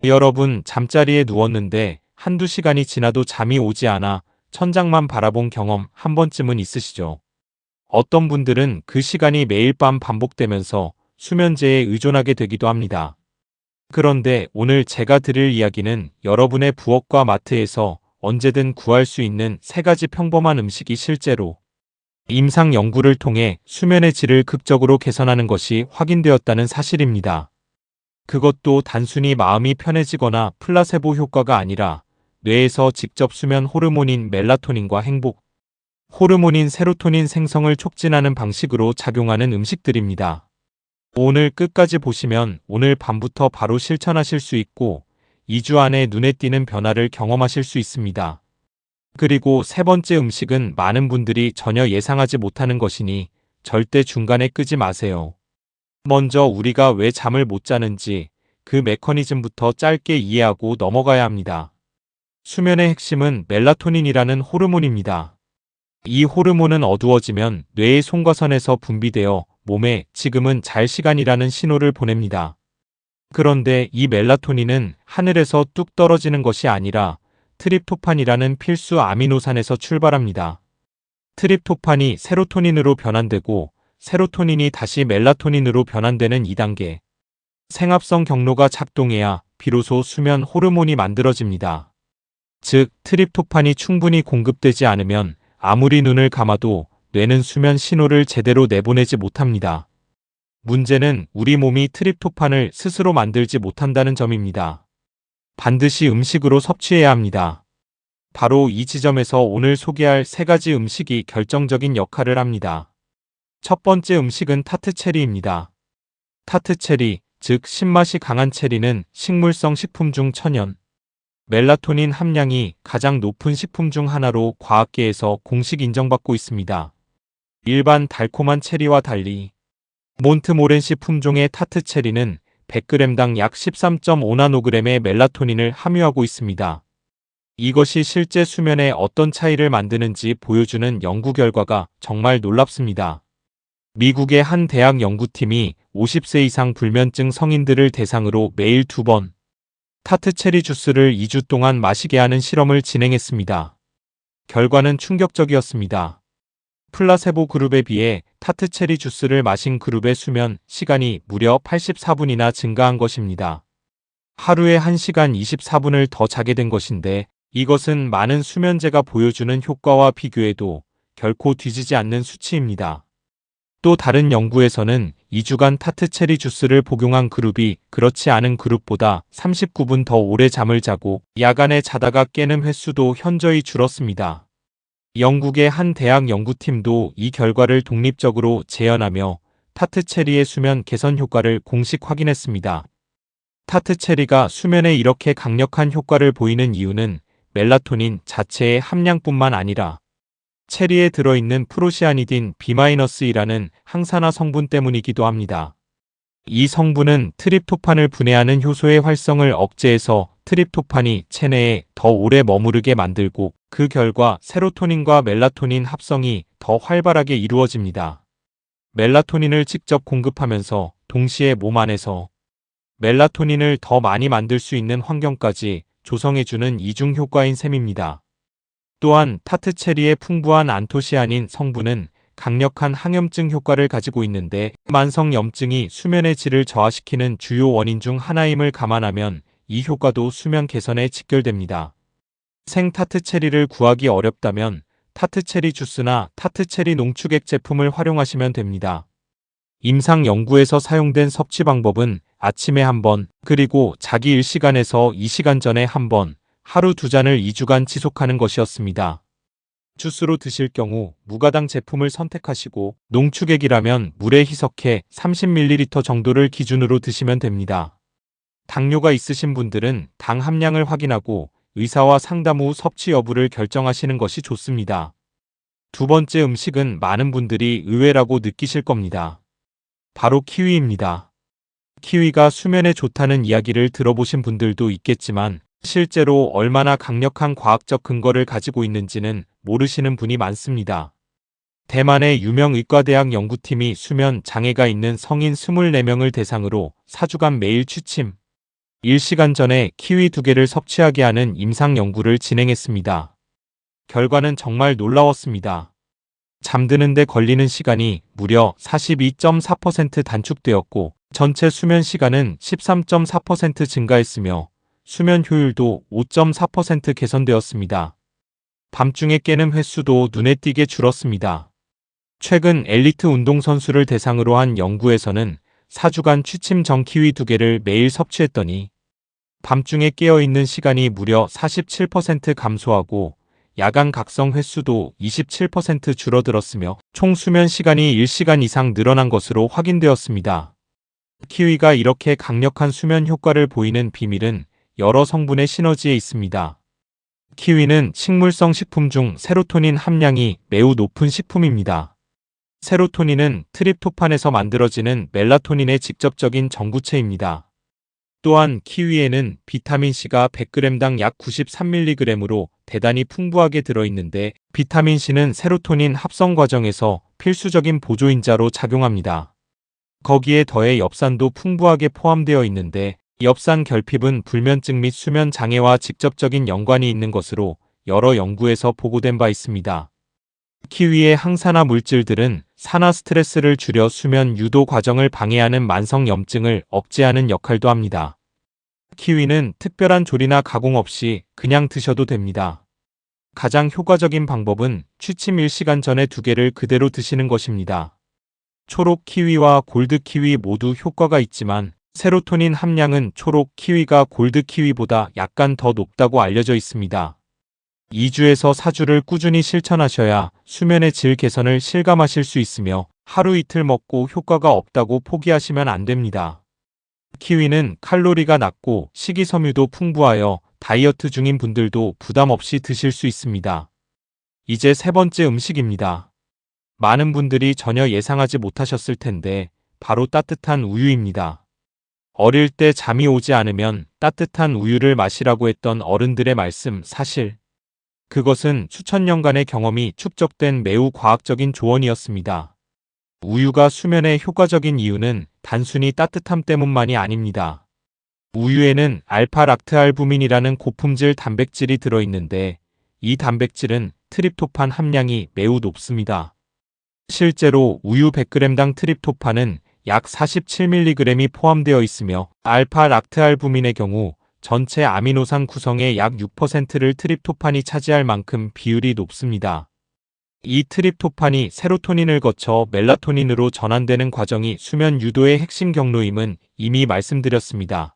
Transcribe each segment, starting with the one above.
여러분, 잠자리에 누웠는데 한두 시간이 지나도 잠이 오지 않아 천장만 바라본 경험 한 번쯤은 있으시죠? 어떤 분들은 그 시간이 매일 밤 반복되면서 수면제에 의존하게 되기도 합니다. 그런데 오늘 제가 드릴 이야기는 여러분의 부엌과 마트에서 언제든 구할 수 있는 3가지 평범한 음식이 실제로 임상 연구를 통해 수면의 질을 극적으로 개선하는 것이 확인되었다는 사실입니다. 그것도 단순히 마음이 편해지거나 플라세보 효과가 아니라 뇌에서 직접 수면 호르몬인 멜라토닌과 행복 호르몬인 세로토닌 생성을 촉진하는 방식으로 작용하는 음식들입니다. 오늘 끝까지 보시면 오늘 밤부터 바로 실천하실 수 있고 2주 안에 눈에 띄는 변화를 경험하실 수 있습니다. 그리고 3번째 음식은 많은 분들이 전혀 예상하지 못하는 것이니 절대 중간에 끄지 마세요. 먼저 우리가 왜 잠을 못 자는지 그 메커니즘부터 짧게 이해하고 넘어가야 합니다. 수면의 핵심은 멜라토닌이라는 호르몬입니다. 이 호르몬은 어두워지면 뇌의 송과선에서 분비되어 몸에 지금은 잘 시간이라는 신호를 보냅니다. 그런데 이 멜라토닌은 하늘에서 뚝 떨어지는 것이 아니라 트립토판이라는 필수 아미노산에서 출발합니다. 트립토판이 세로토닌으로 변환되고 세로토닌이 다시 멜라토닌으로 변환되는 2단계. 생합성 경로가 작동해야 비로소 수면 호르몬이 만들어집니다. 즉, 트립토판이 충분히 공급되지 않으면 아무리 눈을 감아도 뇌는 수면 신호를 제대로 내보내지 못합니다. 문제는 우리 몸이 트립토판을 스스로 만들지 못한다는 점입니다. 반드시 음식으로 섭취해야 합니다. 바로 이 지점에서 오늘 소개할 3가지 음식이 결정적인 역할을 합니다. 첫 번째 음식은 타트체리입니다. 타트체리, 즉 신맛이 강한 체리는 식물성 식품 중 천연 멜라토닌 함량이 가장 높은 식품 중 하나로 과학계에서 공식 인정받고 있습니다. 일반 달콤한 체리와 달리 몬트모렌시 품종의 타트체리는 100g당 약 13.5나노그램의 멜라토닌을 함유하고 있습니다. 이것이 실제 수면에 어떤 차이를 만드는지 보여주는 연구 결과가 정말 놀랍습니다. 미국의 한 대학 연구팀이 50세 이상 불면증 성인들을 대상으로 매일 2번 타트체리 주스를 2주 동안 마시게 하는 실험을 진행했습니다. 결과는 충격적이었습니다. 플라세보 그룹에 비해 타트체리 주스를 마신 그룹의 수면 시간이 무려 84분이나 증가한 것입니다. 하루에 1시간 24분을 더 자게 된 것인데 이것은 많은 수면제가 보여주는 효과와 비교해도 결코 뒤지지 않는 수치입니다. 또 다른 연구에서는 2주간 타트체리 주스를 복용한 그룹이 그렇지 않은 그룹보다 39분 더 오래 잠을 자고 야간에 자다가 깨는 횟수도 현저히 줄었습니다. 영국의 한 대학 연구팀도 이 결과를 독립적으로 재현하며 타트체리의 수면 개선 효과를 공식 확인했습니다. 타트체리가 수면에 이렇게 강력한 효과를 보이는 이유는 멜라토닌 자체의 함량뿐만 아니라 체리에 들어있는 프로시아니딘 B-1이라는 항산화 성분 때문이기도 합니다. 이 성분은 트립토판을 분해하는 효소의 활성을 억제해서 트립토판이 체내에 더 오래 머무르게 만들고 그 결과 세로토닌과 멜라토닌 합성이 더 활발하게 이루어집니다. 멜라토닌을 직접 공급하면서 동시에 몸 안에서 멜라토닌을 더 많이 만들 수 있는 환경까지 조성해주는 이중 효과인 셈입니다. 또한 타트체리의 풍부한 안토시아닌 성분은 강력한 항염증 효과를 가지고 있는데 만성염증이 수면의 질을 저하시키는 주요 원인 중 하나임을 감안하면 이 효과도 수면 개선에 직결됩니다. 생 타트체리를 구하기 어렵다면 타트체리 주스나 타트체리 농축액 제품을 활용하시면 됩니다. 임상 연구에서 사용된 섭취 방법은 아침에 1번, 그리고 자기 1시간에서 2시간 전에 1번, 하루 2잔을 2주간 지속하는 것이었습니다. 주스로 드실 경우 무가당 제품을 선택하시고 농축액이라면 물에 희석해 30ml 정도를 기준으로 드시면 됩니다. 당뇨가 있으신 분들은 당 함량을 확인하고 의사와 상담 후 섭취 여부를 결정하시는 것이 좋습니다. 2번째 음식은 많은 분들이 의외라고 느끼실 겁니다. 바로 키위입니다. 키위가 수면에 좋다는 이야기를 들어보신 분들도 있겠지만 실제로 얼마나 강력한 과학적 근거를 가지고 있는지는 모르시는 분이 많습니다. 대만의 유명 의과대학 연구팀이 수면 장애가 있는 성인 24명을 대상으로 4주간 매일 취침, 1시간 전에 키위 2개를 섭취하게 하는 임상 연구를 진행했습니다. 결과는 정말 놀라웠습니다. 잠드는데 걸리는 시간이 무려 42.4% 단축되었고 전체 수면 시간은 13.4% 증가했으며 수면 효율도 5.4% 개선되었습니다. 밤중에 깨는 횟수도 눈에 띄게 줄었습니다. 최근 엘리트 운동선수를 대상으로 한 연구에서는 4주간 취침 전 키위 2개를 매일 섭취했더니 밤중에 깨어있는 시간이 무려 47% 감소하고 야간 각성 횟수도 27% 줄어들었으며 총 수면 시간이 1시간 이상 늘어난 것으로 확인되었습니다. 키위가 이렇게 강력한 수면 효과를 보이는 비밀은 여러 성분의 시너지에 있습니다. 키위는 식물성 식품 중 세로토닌 함량이 매우 높은 식품입니다. 세로토닌은 트립토판에서 만들어지는 멜라토닌의 직접적인 전구체입니다. 또한 키위에는 비타민C가 100g당 약 93mg으로 대단히 풍부하게 들어있는데 비타민C는 세로토닌 합성 과정에서 필수적인 보조인자로 작용합니다. 거기에 더해 엽산도 풍부하게 포함되어 있는데 엽산 결핍은 불면증 및 수면 장애와 직접적인 연관이 있는 것으로 여러 연구에서 보고된 바 있습니다. 키위의 항산화 물질들은 산화 스트레스를 줄여 수면 유도 과정을 방해하는 만성 염증을 억제하는 역할도 합니다. 키위는 특별한 조리나 가공 없이 그냥 드셔도 됩니다. 가장 효과적인 방법은 취침 1시간 전에 2개를 그대로 드시는 것입니다. 초록 키위와 골드 키위 모두 효과가 있지만 세로토닌 함량은 초록 키위가 골드 키위보다 약간 더 높다고 알려져 있습니다. 2주에서 4주를 꾸준히 실천하셔야 수면의 질 개선을 실감하실 수 있으며 하루 이틀 먹고 효과가 없다고 포기하시면 안 됩니다. 키위는 칼로리가 낮고 식이섬유도 풍부하여 다이어트 중인 분들도 부담 없이 드실 수 있습니다. 이제 3번째 음식입니다. 많은 분들이 전혀 예상하지 못하셨을 텐데 바로 따뜻한 우유입니다. 어릴 때 잠이 오지 않으면 따뜻한 우유를 마시라고 했던 어른들의 말씀 사실 그것은 수천 년간의 경험이 축적된 매우 과학적인 조언이었습니다. 우유가 수면에 효과적인 이유는 단순히 따뜻함 때문만이 아닙니다. 우유에는 알파락트알부민이라는 고품질 단백질이 들어있는데 이 단백질은 트립토판 함량이 매우 높습니다. 실제로 우유 100g당 트립토판은 약 47mg이 포함되어 있으며 알파락트알부민의 경우 전체 아미노산 구성의 약 6%를 트립토판이 차지할 만큼 비율이 높습니다. 이 트립토판이 세로토닌을 거쳐 멜라토닌으로 전환되는 과정이 수면 유도의 핵심 경로임은 이미 말씀드렸습니다.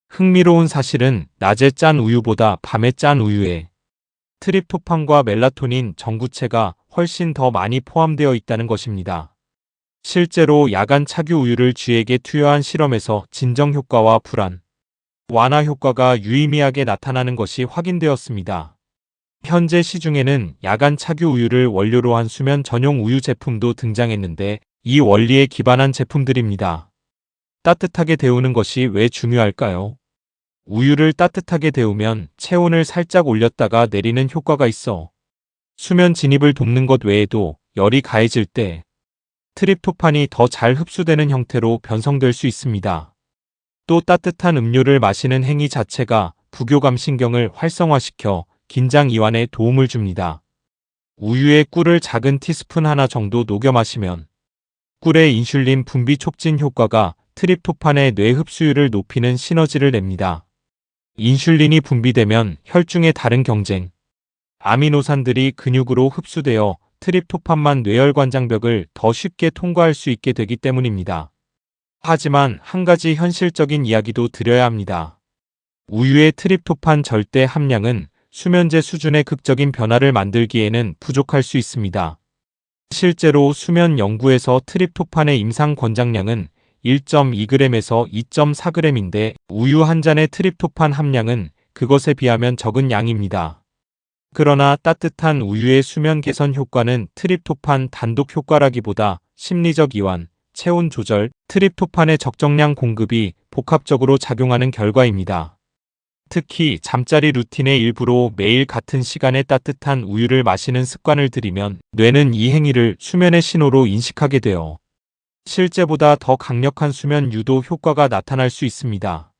흥미로운 사실은 낮에 짠 우유보다 밤에 짠 우유에 트립토판과 멜라토닌 전구체가 훨씬 더 많이 포함되어 있다는 것입니다. 실제로 야간 착유 우유를 쥐에게 투여한 실험에서 진정 효과와 불안, 완화 효과가 유의미하게 나타나는 것이 확인되었습니다. 현재 시중에는 야간 착유 우유를 원료로 한 수면 전용 우유 제품도 등장했는데 이 원리에 기반한 제품들입니다. 따뜻하게 데우는 것이 왜 중요할까요? 우유를 따뜻하게 데우면 체온을 살짝 올렸다가 내리는 효과가 있어 수면 진입을 돕는 것 외에도 열이 가해질 때 트립토판이 더 잘 흡수되는 형태로 변성될 수 있습니다. 또 따뜻한 음료를 마시는 행위 자체가 부교감신경을 활성화시켜 긴장 이완에 도움을 줍니다. 우유에 꿀을 작은 티스푼 하나 정도 녹여 마시면 꿀의 인슐린 분비 촉진 효과가 트립토판의 뇌 흡수율을 높이는 시너지를 냅니다. 인슐린이 분비되면 혈중의 다른 경쟁, 아미노산들이 근육으로 흡수되어 트립토판만 뇌혈관장벽을 더 쉽게 통과할 수 있게 되기 때문입니다. 하지만 한 가지 현실적인 이야기도 드려야 합니다. 우유의 트립토판 절대 함량은 수면제 수준의 극적인 변화를 만들기에는 부족할 수 있습니다. 실제로 수면 연구에서 트립토판의 임상 권장량은 1.2g에서 2.4g인데 우유 한 잔의 트립토판 함량은 그것에 비하면 적은 양입니다. 그러나 따뜻한 우유의 수면 개선 효과는 트립토판 단독 효과라기보다 심리적 이완, 체온 조절, 트립토판의 적정량 공급이 복합적으로 작용하는 결과입니다. 특히 잠자리 루틴의 일부로 매일 같은 시간에 따뜻한 우유를 마시는 습관을 들이면 뇌는 이 행위를 수면의 신호로 인식하게 되어 실제보다 더 강력한 수면 유도 효과가 나타날 수 있습니다.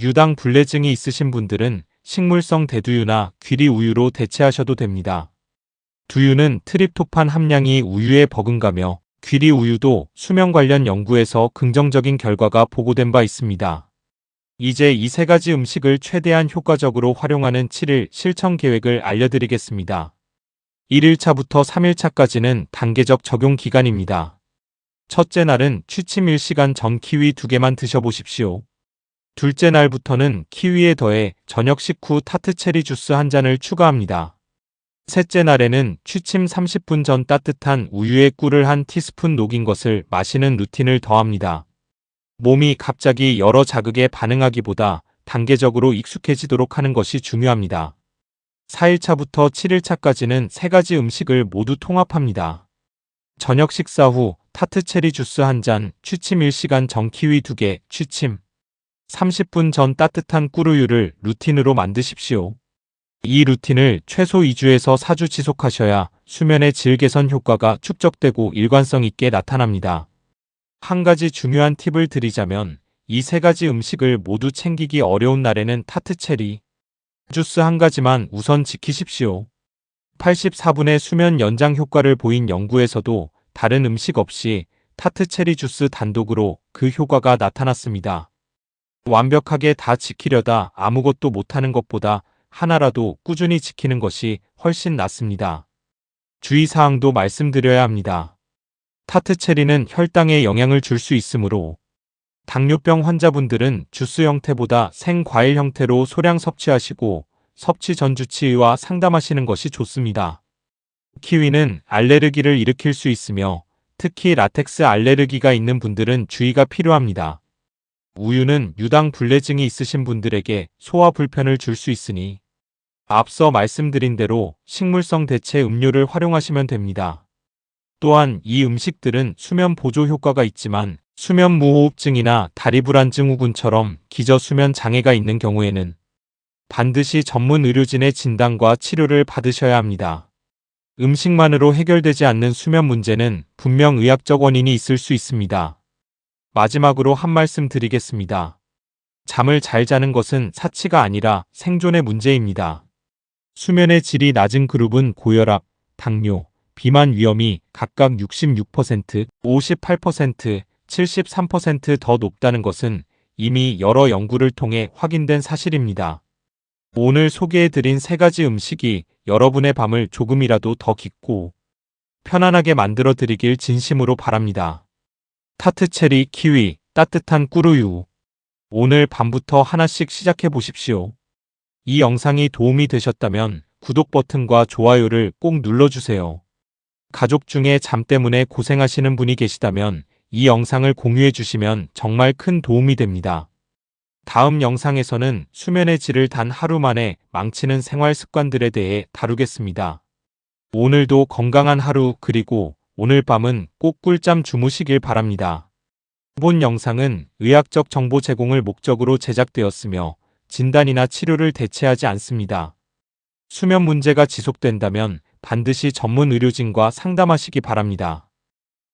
유당 불내증이 있으신 분들은 식물성 대두유나 귀리 우유로 대체하셔도 됩니다. 두유는 트립토판 함량이 우유에 버금가며 귀리 우유도 수면 관련 연구에서 긍정적인 결과가 보고된 바 있습니다. 이제 이 세 가지 음식을 최대한 효과적으로 활용하는 7일 실천 계획을 알려드리겠습니다. 1일차부터 3일차까지는 단계적 적용 기간입니다. 첫째 날은 취침 1시간 전 키위 2개만 드셔보십시오. 둘째 날부터는 키위에 더해 저녁 식후 타트 체리 주스 1잔을 추가합니다. 셋째 날에는 취침 30분 전 따뜻한 우유에 꿀을 1티스푼 녹인 것을 마시는 루틴을 더합니다. 몸이 갑자기 여러 자극에 반응하기보다 단계적으로 익숙해지도록 하는 것이 중요합니다. 4일차부터 7일차까지는 3가지 음식을 모두 통합합니다. 저녁 식사 후 타트 체리 주스 1잔, 취침 1시간 전 키위 2개, 취침 30분 전 따뜻한 꿀우유를 루틴으로 만드십시오. 이 루틴을 최소 2주에서 4주 지속하셔야 수면의 질 개선 효과가 축적되고 일관성 있게 나타납니다. 한 가지 중요한 팁을 드리자면 이 3가지 음식을 모두 챙기기 어려운 날에는 타트 체리 주스 1가지만 우선 지키십시오. 84분의 수면 연장 효과를 보인 연구에서도 다른 음식 없이 타트 체리 주스 단독으로 그 효과가 나타났습니다. 완벽하게 다 지키려다 아무것도 못하는 것보다 하나라도 꾸준히 지키는 것이 훨씬 낫습니다. 주의사항도 말씀드려야 합니다. 타트 체리는 혈당에 영향을 줄 수 있으므로 당뇨병 환자분들은 주스 형태보다 생과일 형태로 소량 섭취하시고 섭취 전 주치의와 상담하시는 것이 좋습니다. 키위는 알레르기를 일으킬 수 있으며 특히 라텍스 알레르기가 있는 분들은 주의가 필요합니다. 우유는 유당 불내증이 있으신 분들에게 소화 불편을 줄 수 있으니 앞서 말씀드린 대로 식물성 대체 음료를 활용하시면 됩니다. 또한 이 음식들은 수면 보조 효과가 있지만 수면 무호흡증이나 다리 불안 증후군처럼 기저 수면 장애가 있는 경우에는 반드시 전문 의료진의 진단과 치료를 받으셔야 합니다. 음식만으로 해결되지 않는 수면 문제는 분명 의학적 원인이 있을 수 있습니다. 마지막으로 한 말씀 드리겠습니다. 잠을 잘 자는 것은 사치가 아니라 생존의 문제입니다. 수면의 질이 낮은 그룹은 고혈압, 당뇨, 비만 위험이 각각 66%, 58%, 73%더 높다는 것은 이미 여러 연구를 통해 확인된 사실입니다. 오늘 소개해드린 3가지 음식이 여러분의 밤을 조금이라도 더 깊고 편안하게 만들어 드리길 진심으로 바랍니다. 타트 체리, 키위, 따뜻한 꿀우유. 오늘 밤부터 하나씩 시작해 보십시오. 이 영상이 도움이 되셨다면 구독 버튼과 좋아요를 꼭 눌러주세요. 가족 중에 잠 때문에 고생하시는 분이 계시다면 이 영상을 공유해 주시면 정말 큰 도움이 됩니다. 다음 영상에서는 수면의 질을 단 하루 만에 망치는 생활 습관들에 대해 다루겠습니다. 오늘도 건강한 하루 그리고 오늘 밤은 꼭 꿀잠 주무시길 바랍니다. 본 영상은 의학적 정보 제공을 목적으로 제작되었으며 진단이나 치료를 대체하지 않습니다. 수면 문제가 지속된다면 반드시 전문 의료진과 상담하시기 바랍니다.